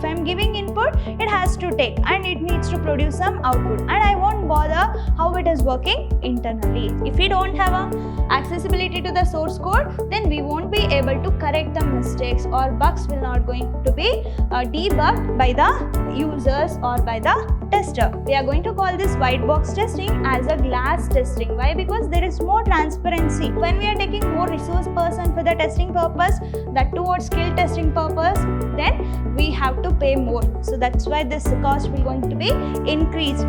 If I'm giving input, it has to take and it needs to produce some output, and I won't bother how it is working internally. If we don't have accessibility to the source code, then we won't be able to correct the mistakes, or bugs will not going to be debugged by the users or by the tester. We are going to call this white box testing as a glass testing. Why? Because there is more transparency. When we are taking more resource person for the testing purpose, that towards skill testing purpose, then we have to pay more. So that's why this cost will going to be increased.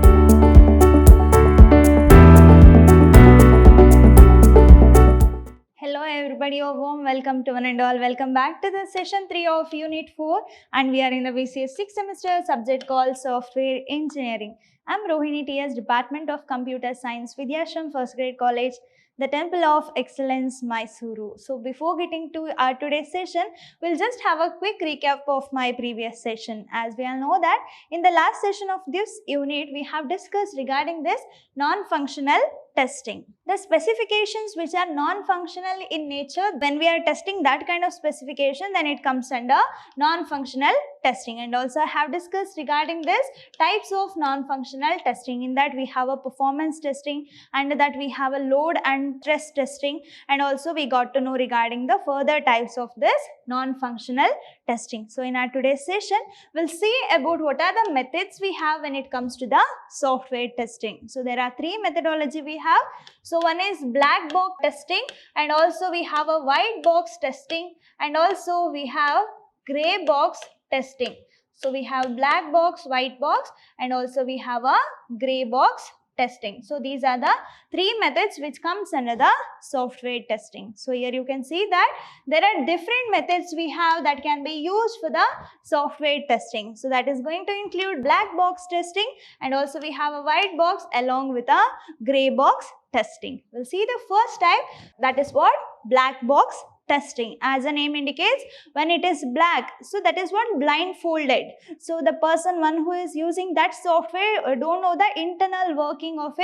Hello everybody, a warm welcome to one and all. Welcome back to the session 3 of Unit 4, and we are in the B.Ca 6th semester subject called Software Engineering. I'm Rohini TS, Department of Computer Science, Vidhyaashram First Grade College, the Temple of Excellence, MYSURU. So before getting to our today's session, we'll just have a quick recap of my previous session. As we all know that in the last session of this unit, we have discussed regarding this non-functional testing. The specifications which are non-functional in nature, when we are testing that kind of specification, then it comes under non-functional testing. And also I have discussed regarding this types of non-functional testing. In that we have a performance testing, and that we have a load and stress testing, and also we got to know regarding the further types of this non-functional testing. So in our today's session, we'll see about what are the methods we have when it comes to the software testing. So there are three methodology we have. So one is black box testing, and also we have a white box testing, and also we have gray box testing. So we have black box, white box, and also we have a gray box testing. So these are the three methods which comes under the software testing. So here you can see that there are different methods we have that can be used for the software testing. So that is going to include black box testing, and also we have a white box along with a gray box testing. We'll see the first type, that is what? Black box testing. As the name indicates, when it is black, so that is what? Blindfolded. So the person, one who is using that software, don't know the internal working of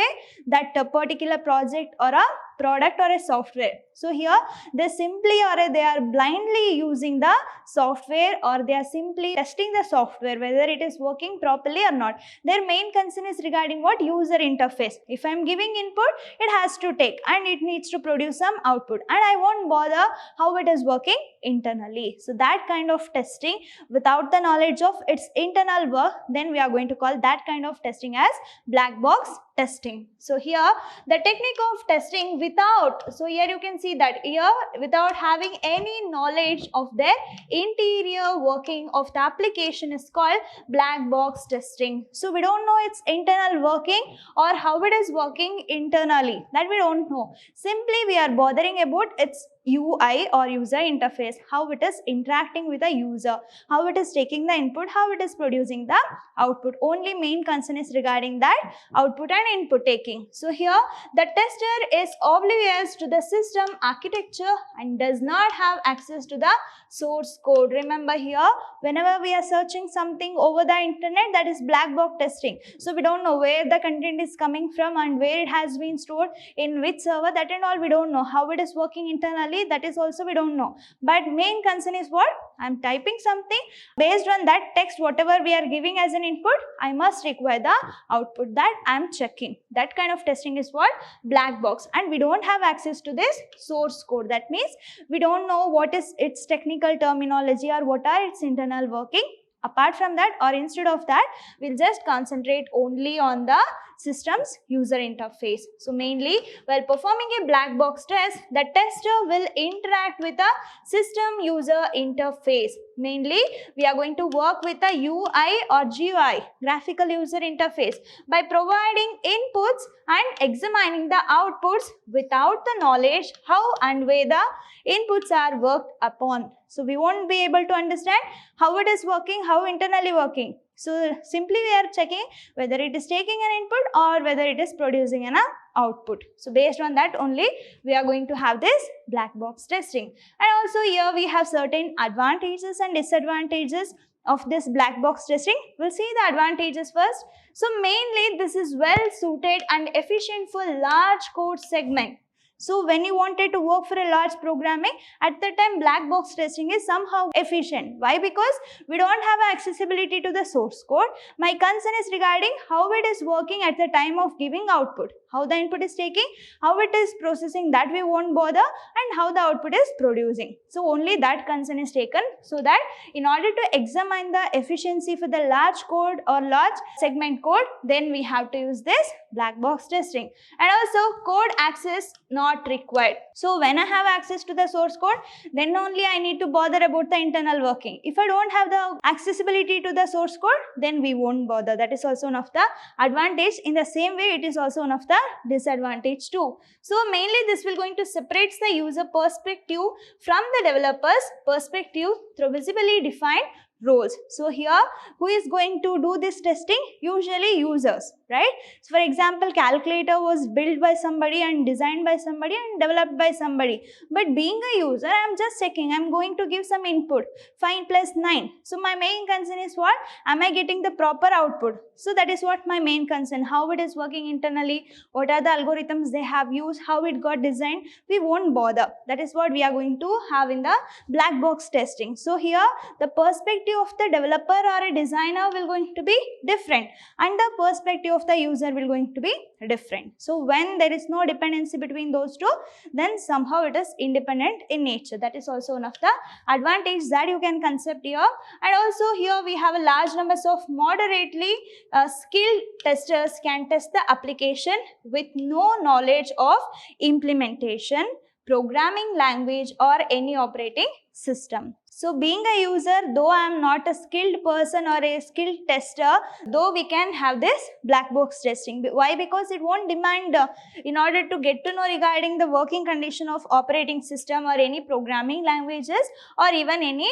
that particular project or a product or a software. So here they simply they are blindly using the software, or they are simply testing the software whether it is working properly or not. Their main concern is regarding what? User interface. If I am giving input, it has to take and it needs to produce some output, and I won't bother how it is working internally. So that kind of testing without the knowledge of its internal work, then we are going to call that kind of testing as black box testing. So here the technique of testing without, so here you can see that here without having any knowledge of their interior working of the application is called black box testing. So we don't know its internal working or how it is working internally, that we don't know. Simply we are bothering about its UI or user interface, how it is interacting with the user, how it is taking the input, how it is producing the output. Only main concern is regarding that output and input taking. So here the tester is oblivious to the system architecture and does not have access to the source code. Remember here, whenever we are searching something over the internet, that is black box testing. So we don't know where the content is coming from and where it has been stored, in which server, that and all we don't know. How it is working internally, that is also we don't know. But main concern is what? I am typing something, based on that text whatever we are giving as an input, I must require the output, that I am checking. That kind of testing is what? Black box. And we don't have access to this source code. That means we don't know what is its technical terminology or what are its internal working. Apart from that, or instead of that, we'll just concentrate only on the system's user interface. So mainly, while performing a black box test, the tester will interact with the system user interface. Mainly, we are going to work with the UI or GUI, graphical user interface, by providing inputs and examining the outputs without the knowledge how and where the inputs are worked upon. So we won't be able to understand how it is working, how internally working. So simply we are checking whether it is taking an input or whether it is producing an output. So based on that only we are going to have this black box testing. And also here we have certain advantages and disadvantages of this black box testing. We'll see the advantages first. So mainly this is well suited and efficient for large code segment. So when you wanted to work for a large programming, at the time black box testing is somehow efficient. Why? Because we don't have accessibility to the source code. My concern is regarding how it is working at the time of giving output. How the input is taking, how it is processing, that we won't bother, and how the output is producing. So only that concern is taken, so that in order to examine the efficiency for the large code or large segment code, then we have to use this black box testing. And also code access not required. So when I have access to the source code, then only I need to bother about the internal working. If I don't have the accessibility to the source code, then we won't bother. That is also one of the advantage. In the same way, it is also one of the disadvantage too. So mainly this will going to separate the user perspective from the developer's perspective through visibly defined roles. So here, who is going to do this testing? Usually users, right? So for example, calculator was built by somebody and designed by somebody and developed by somebody. But being a user, I am just checking, I am going to give some input, 5 plus 9. So my main concern is what? Am I getting the proper output? So that is what my main concern, how it is working internally, what are the algorithms they have used, how it got designed, we won't bother. That is what we are going to have in the black box testing. So here, the perspective of the developer or a designer will going to be different, and the perspective of the user will going to be different. So when there is no dependency between those two, then somehow it is independent in nature. That is also one of the advantages that you can concept here. And also here we have a large numbers of moderately skilled testers can test the application with no knowledge of implementation, programming language or any operating system. So being a user, though I am not a skilled person or a skilled tester, though we can have this black box testing. Why? Because it won't demand in order to get to know regarding the working condition of operating system or any programming languages or even any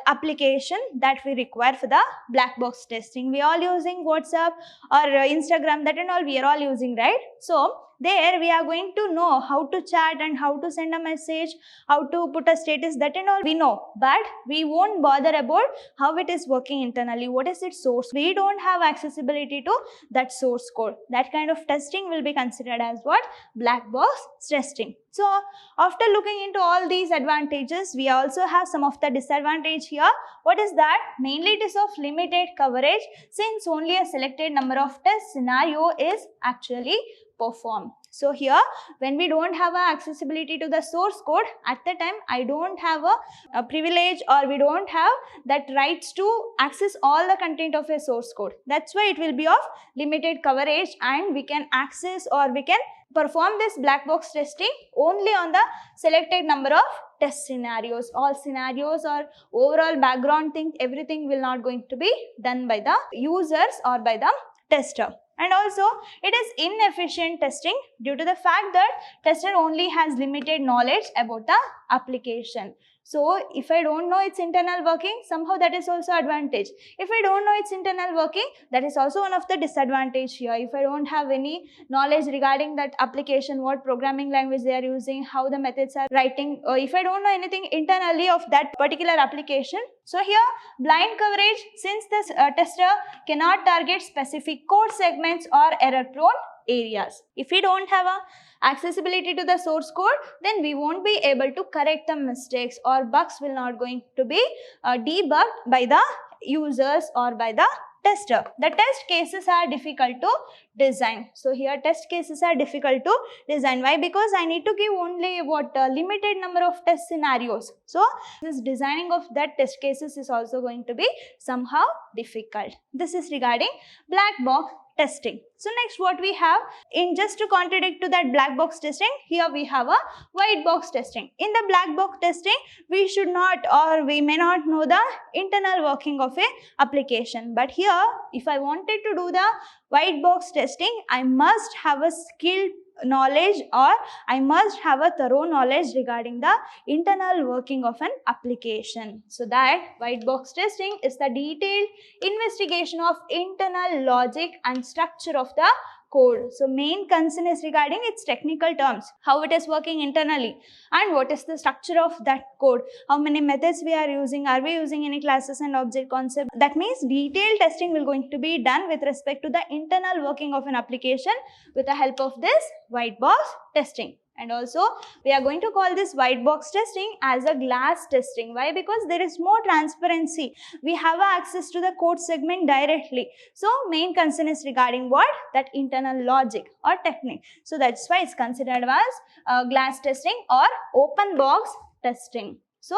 application that we require for the black box testing. We all using WhatsApp or Instagram, that and all we are all using, right? So there we are going to know how to chat and how to send a message, how to put a status, that and all we know. But we won't bother about how it is working internally, what is its source. We don't have accessibility to that source code. That kind of testing will be considered as what? Black box testing. So after looking into all these advantages, we also have some of the disadvantage here. What is that? Mainly it is of limited coverage, since only a selected number of test scenario is actually performed. So here, when we don't have a accessibility to the source code, at the time I don't have a privilege, or we don't have that rights to access all the content of a source code. That's why it will be of limited coverage, and we can access or we can perform this black box testing only on the selected number of test scenarios. All scenarios or overall background thing, everything will not going to be done by the users or by the tester. And also, it is inefficient testing due to the fact that tester only has limited knowledge about the application. So, if I don't know its internal working, somehow that is also advantage. If I don't know its internal working, that is also one of the disadvantage here. If I don't have any knowledge regarding that application, what programming language they are using, how the methods are writing, or if I don't know anything internally of that particular application. So here, blind coverage, since the tester cannot target specific code segments or error-prone areas. If we don't have a accessibility to the source code, then we won't be able to correct the mistakes, or bugs will not going to be debugged by the users or by the tester. The test cases are difficult to design. So here test cases are difficult to design. Why? Because I need to give only limited number of test scenarios. So this designing of that test cases is also going to be somehow difficult. This is regarding black box testing. So next what we have, in just to contradict to that black box testing, here we have a white box testing. In the black box testing, we should not or we may not know the internal working of a application. But here, if I wanted to do the white box testing, I must have a skilled knowledge, or I must have a thorough knowledge regarding the internal working of an application. So that white box testing is the detailed investigation of internal logic and structure of the code. So main concern is regarding its technical terms, how it is working internally, and what is the structure of that code, how many methods we are using, are we using any classes and object concept. That means detailed testing will going to be done with respect to the internal working of an application with the help of this white box testing. And also we are going to call this white box testing as a glass testing. Why? Because there is more transparency. We have access to the code segment directly. So main concern is regarding what? That internal logic or technique. So that's why it's considered as glass testing or open box testing. So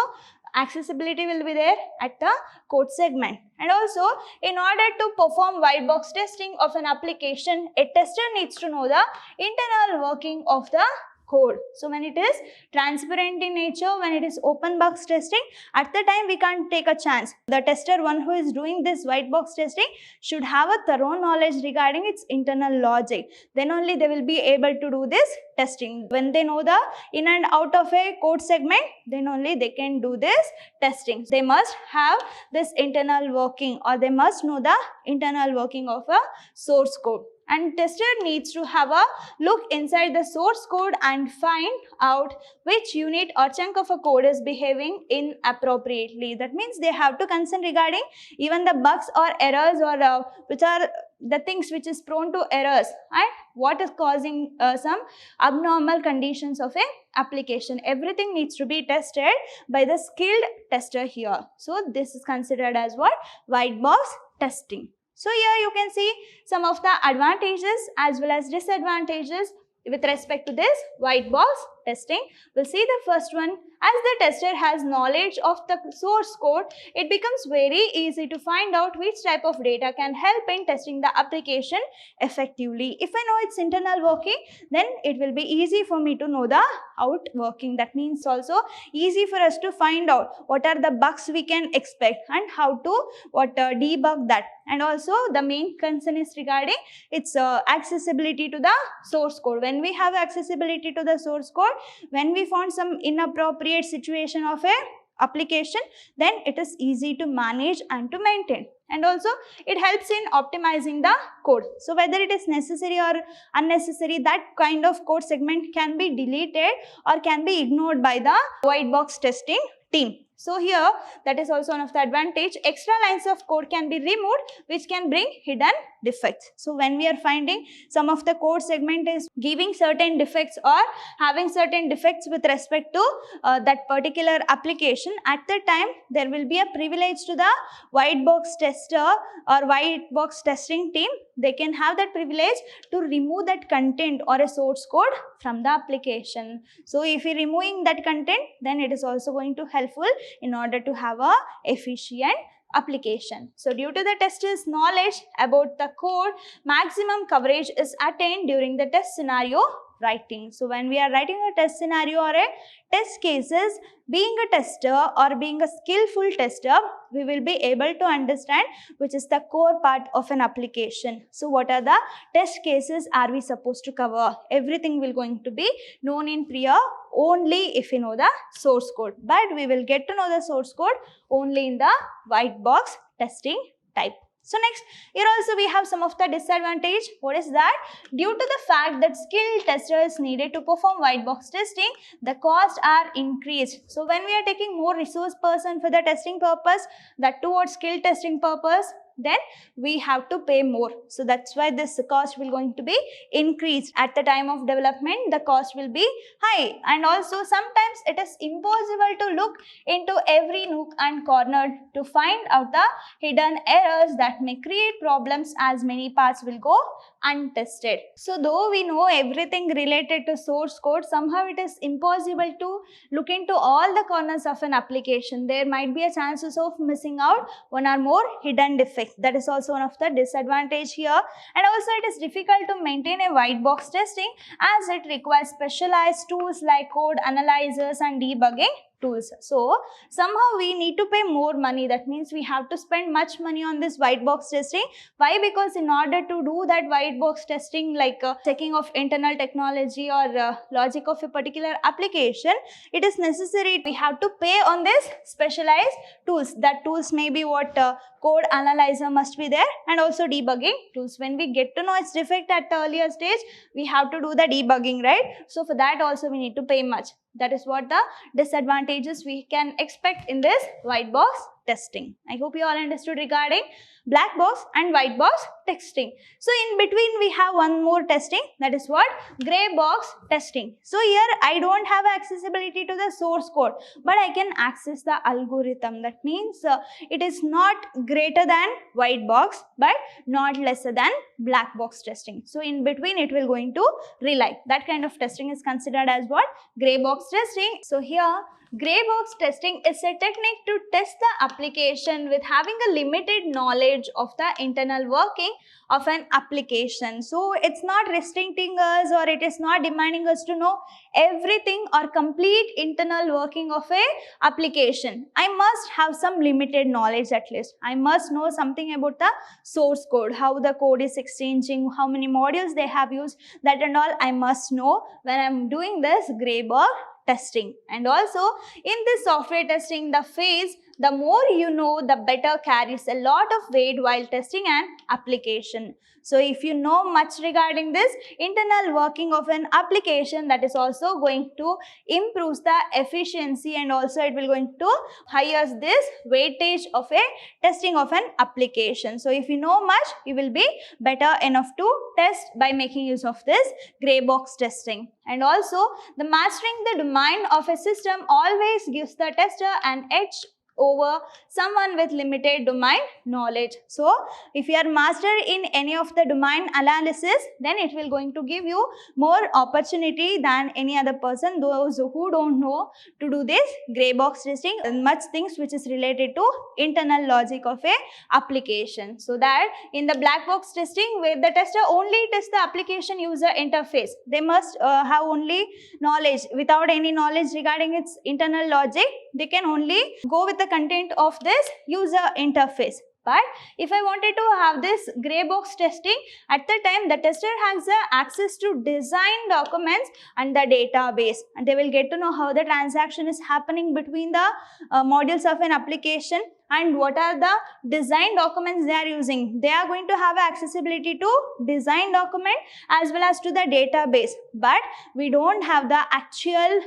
accessibility will be there at the code segment. And also, in order to perform white box testing of an application, a tester needs to know the internal working of the code. So when it is transparent in nature, when it is open box testing, at the time we can't take a chance. The tester, one who is doing this white box testing, should have a thorough knowledge regarding its internal logic. Then only they will be able to do this testing. When they know the in and out of a code segment, then only they can do this testing. They must have this internal working, or they must know the internal working of a source code. And tester needs to have a look inside the source code and find out which unit or chunk of a code is behaving inappropriately. That means they have to concern regarding even the bugs or errors, or which are the things which is prone to errors, and what is causing some abnormal conditions of a application. Everything needs to be tested by the skilled tester here. So this is considered as what? White box testing. So here you can see some of the advantages as well as disadvantages with respect to this white box testing. We'll see the first one. As the tester has knowledge of the source code, it becomes very easy to find out which type of data can help in testing the application effectively. If I know its internal working, then it will be easy for me to know the out working. That means also easy for us to find out what are the bugs we can expect and how to debug that. And also the main concern is regarding its accessibility to the source code. When we have accessibility to the source code, when we found some inappropriate situation of a application, then it is easy to manage and to maintain. And also it helps in optimizing the code. So whether it is necessary or unnecessary, that kind of code segment can be deleted or can be ignored by the white box testing team. So here, that is also one of the advantage. Extra lines of code can be removed, which can bring hidden defects. So when we are finding some of the code segment is giving certain defects or having certain defects with respect to that particular application, at the time there will be a privilege to the white box tester or white box testing team. They can have that privilege to remove that content or a source code from the application. So if we are removing that content, then it is also going to helpful in order to have a efficient application. So due to the tester's knowledge about the code, maximum coverage is attained during the test scenario writing. So when we are writing a test scenario or a test cases, being a tester or being a skillful tester, we will be able to understand which is the core part of an application. So what are the test cases are we supposed to cover? Everything will going to be known in prior only if you know the source code. But we will get to know the source code only in the white box testing type. So next, here also we have some of the disadvantage. What is that? Due to the fact that skilled testers needed to perform white box testing, the costs are increased. So when we are taking more resource person for the testing purpose, that towards skill testing purpose, then we have to pay more. So that's why this cost will going to be increased. At the time of development, the cost will be high. And also sometimes it is impossible to look into every nook and corner to find out the hidden errors that may create problems, as many parts will go untested. So though we know everything related to source code, somehow it is impossible to look into all the corners of an application. There might be a chances of missing out one or more hidden defects. That is also one of the disadvantage here. And also it is difficult to maintain a white box testing as it requires specialized tools like code analyzers and debugging tools. So somehow we need to pay more money. That means we have to spend much money on this white box testing. Why? Because in order to do that white box testing, like checking of internal technology or logic of a particular application, it is necessary we have to pay on this specialized tools. That tools may be what code analyzer must be there, and also debugging tools. When we get to know its defect at the earlier stage, we have to do the debugging, right? So for that also we need to pay much. That is what the disadvantages we can expect in this white box testing. I hope you all understood regarding black box and white box testing. So in between we have one more testing, that is what? Gray box testing. So here I don't have accessibility to the source code, but I can access the algorithm. That means it is not greater than white box but not lesser than black box testing. So in between it will going to rely. That kind of testing is considered as what? Gray box testing. So here gray box testing is a technique to test the application with having a limited knowledge of the internal working of an application. So it's not restricting us, or it is not demanding us to know everything or complete internal working of a application. I must have some limited knowledge at least. I must know something about the source code, how the code is exchanging, how many modules they have used, that and all I must know when I'm doing this gray box testing. And also in this software testing, the phase, the more you know, the better carries a lot of weight while testing an application. So if you know much regarding this internal working of an application, that is also going to improve the efficiency, and also it will going to higher this weightage of a testing of an application. So if you know much, you will be better enough to test by making use of this gray box testing. And also the mastering the domain of a system always gives the tester an edge over someone with limited domain knowledge. So if you are master in any of the domain analysis, then it will going to give you more opportunity than any other person, those who don't know to do this gray box testing and much things which is related to internal logic of a application. So that in the black box testing, where the tester only tests the application user interface, they must have only knowledge. Without any knowledge regarding its internal logic, they can only go with the content of this user interface. But if I wanted to have this gray box testing, at the time the tester has the access to design documents and the database, and they will get to know how the transaction is happening between the modules of an application and what are the design documents they are using. They are going to have accessibility to design document as well as to the database, but we don't have the actual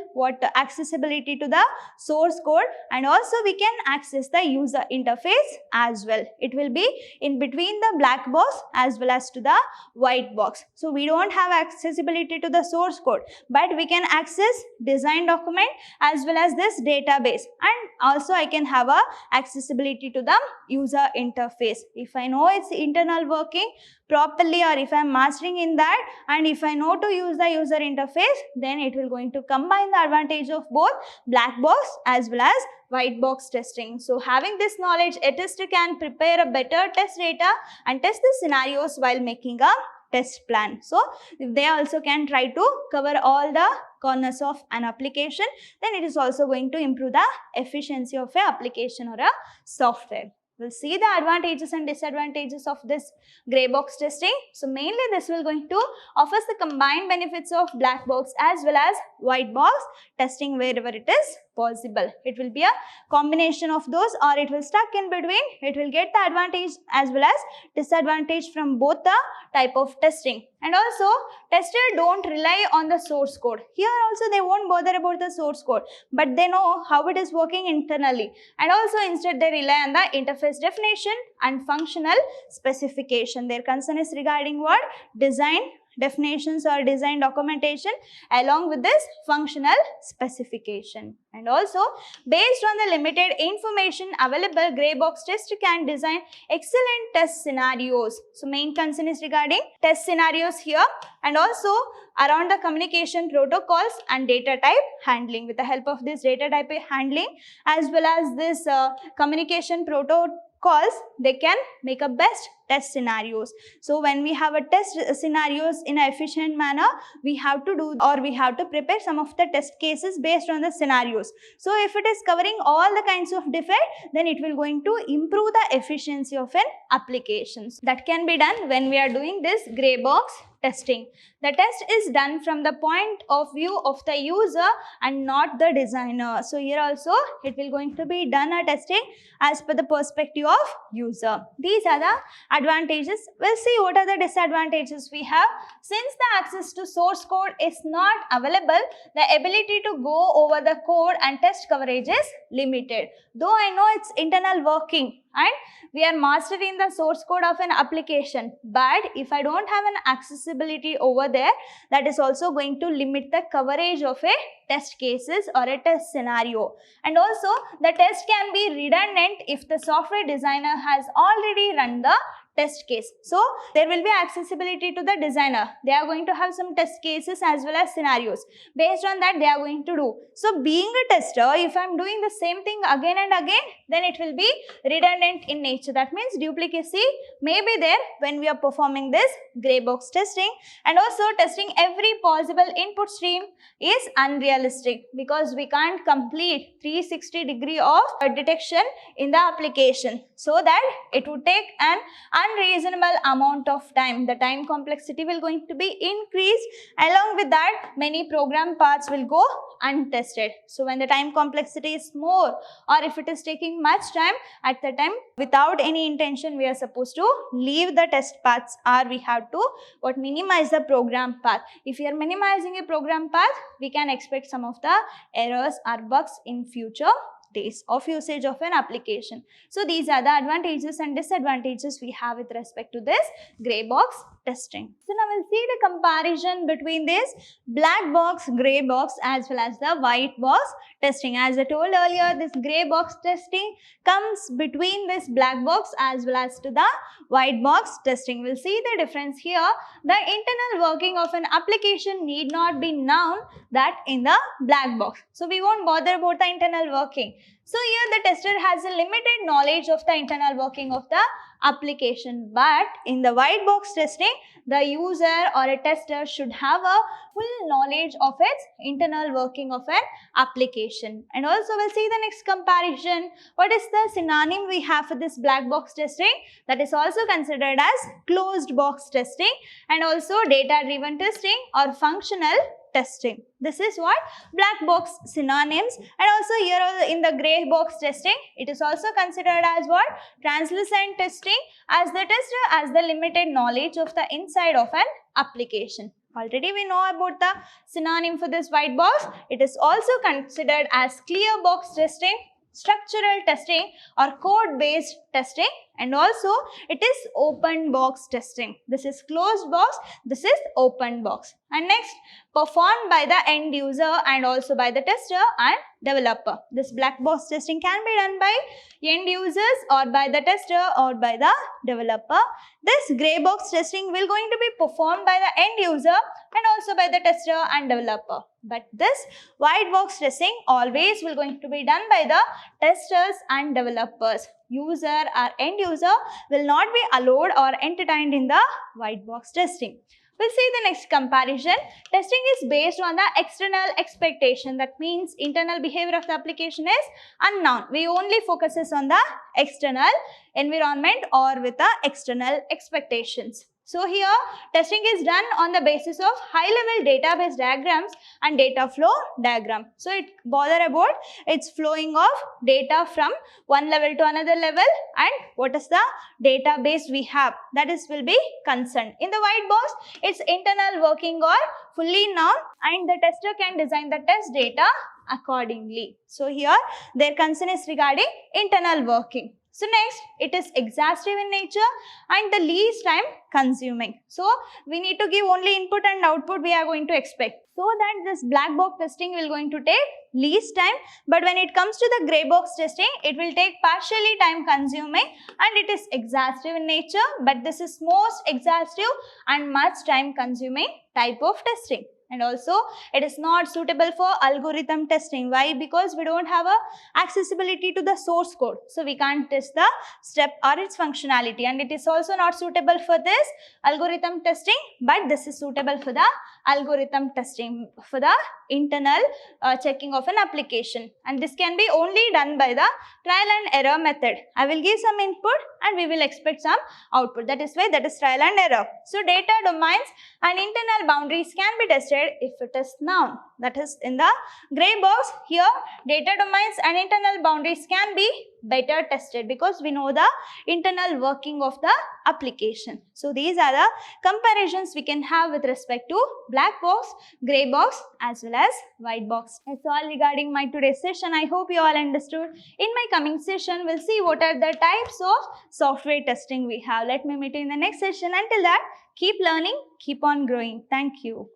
accessibility to the source code, and also we can access the user interface as well. It will be in between the black box as well as to the white box. So we don't have accessibility to the source code, but we can access design document as well as this database, and also I can have a accessibility to the user interface. If I know its internal working properly, or if I am mastering in that, and if I know to use the user interface, then it will going to combine the advantage of both black box as well as white box testing. So having this knowledge, a tester can prepare a better test data and test the scenarios while making a test plan. So if they also can try to cover all the corners of an application, then it is also going to improve the efficiency of an application or a software. We'll see the advantages and disadvantages of this gray box testing. So mainly this will going to offer the combined benefits of black box as well as white box testing wherever it is possible. It will be a combination of those, or it will stuck in between. It will get the advantage as well as disadvantage from both the type of testing. And also tester don't rely on the source code. Here also they won't bother about the source code, but they know how it is working internally, and also instead they rely on the interface definition and functional specification. Their concern is regarding what? Design definitions or design documentation along with this functional specification. And also based on the limited information available, gray box tester can design excellent test scenarios. So main concern is regarding test scenarios here, and also around the communication protocols and data type handling. With the help of this data type handling as well as this communication protocols, they can make a best test scenarios. So when we have a test scenarios in an efficient manner, we have to do, or we have to prepare some of the test cases based on the scenarios. So if it is covering all the kinds of defect, then it will going to improve the efficiency of an application. That can be done when we are doing this gray box testing. The test is done from the point of view of the user and not the designer. So here also it will going to be done a testing as per the perspective of user. These are the advantages. We'll see what are the disadvantages we have. Since the access to source code is not available, the ability to go over the code and test coverage is limited. Though I know it's internal working and we are mastering the source code of an application, but if I don't have an accessibility over there, that is also going to limit the coverage of a test cases or a test scenario. And also the test can be redundant if the software designer has already run the test case. So there will be accessibility to the designer. They are going to have some test cases as well as scenarios. Based on that, they are going to do. So being a tester, if I am doing the same thing again and again, then it will be redundant in nature. That means duplicacy may be there when we are performing this grey box testing. And also testing every possible input stream is unrealistic because we can't complete 360 degree of detection in the application. So that it would take an unreasonable amount of time. The time complexity will going to be increased. Along with that, many program parts will go untested. So when the time complexity is more, or if it is taking much time, at the time without any intention we are supposed to leave the test paths, or we have to minimize the program path. If we are minimizing a program path, we can expect some of the errors or bugs in future days of usage of an application. So these are the advantages and disadvantages we have with respect to this grey box testing. So now we'll see the comparison between this black box, grey box as well as the white box testing. As I told earlier, this grey box testing comes between this black box as well as to the white box testing. We'll see the difference here. The internal working of an application need not be known that in the black box. So we won't bother about the internal working. So here the tester has a limited knowledge of the internal working of the application, but in the white box testing, the user or a tester should have a full knowledge of its internal working of an application. And also we'll see the next comparison. What is the synonym we have for this black box testing? That is also considered as closed box testing and also data driven testing or functional testing. This is what black box synonyms. And also here in the grey box testing, it is also considered as what? Translucent testing, as the tester has the limited knowledge of the inside of an application. Already we know about the synonym for this white box. It is also considered as clear box testing, structural testing or code based testing, and also it is open box testing. This is closed box, this is open box. And next, performed by the end user and also by the tester and developer. This black box testing can be done by end users or by the tester or by the developer. This grey box testing will going to be performed by the end user and also by the tester and developer. But this white box testing always will going to be done by the testers and developers. User or end user will not be allowed or entertained in the white box testing. We'll see the next comparison. Testing is based on the external expectation. That means internal behavior of the application is unknown. We only focuses on the external environment or with the external expectations. So here testing is done on the basis of high-level database diagrams and data flow diagram. So it bother about its flowing of data from one level to another level and what is the database we have, that is will be concerned. In the white box, its internal working or fully known and the tester can design the test data accordingly. So here their concern is regarding internal working. So next, it is exhaustive in nature and the least time consuming. So we need to give only input and output we are going to expect. So that this black box testing will going to take least time, but when it comes to the grey box testing, it will take partially time consuming and it is exhaustive in nature, but this is most exhaustive and much time consuming type of testing. And also it is not suitable for algorithm testing. Why? Because we don't have a accessibility to the source code, so we can't test the step or its functionality. And it is also not suitable for this algorithm testing, but this is suitable for the algorithm testing, for the internal checking of an application. And this can be only done by the trial and error method. I will give some input and we will expect some output. That is why that is trial and error. So data domains and internal boundaries can be tested if it is noun. That is in the gray box. Here data domains and internal boundaries can be better tested because we know the internal working of the application. So these are the comparisons we can have with respect to black box, gray box as well as white box. That's all regarding my today's session. I hope you all understood. In my coming session, we'll see what are the types of software testing we have. Let me meet you in the next session. Until that, keep learning, keep on growing. Thank you.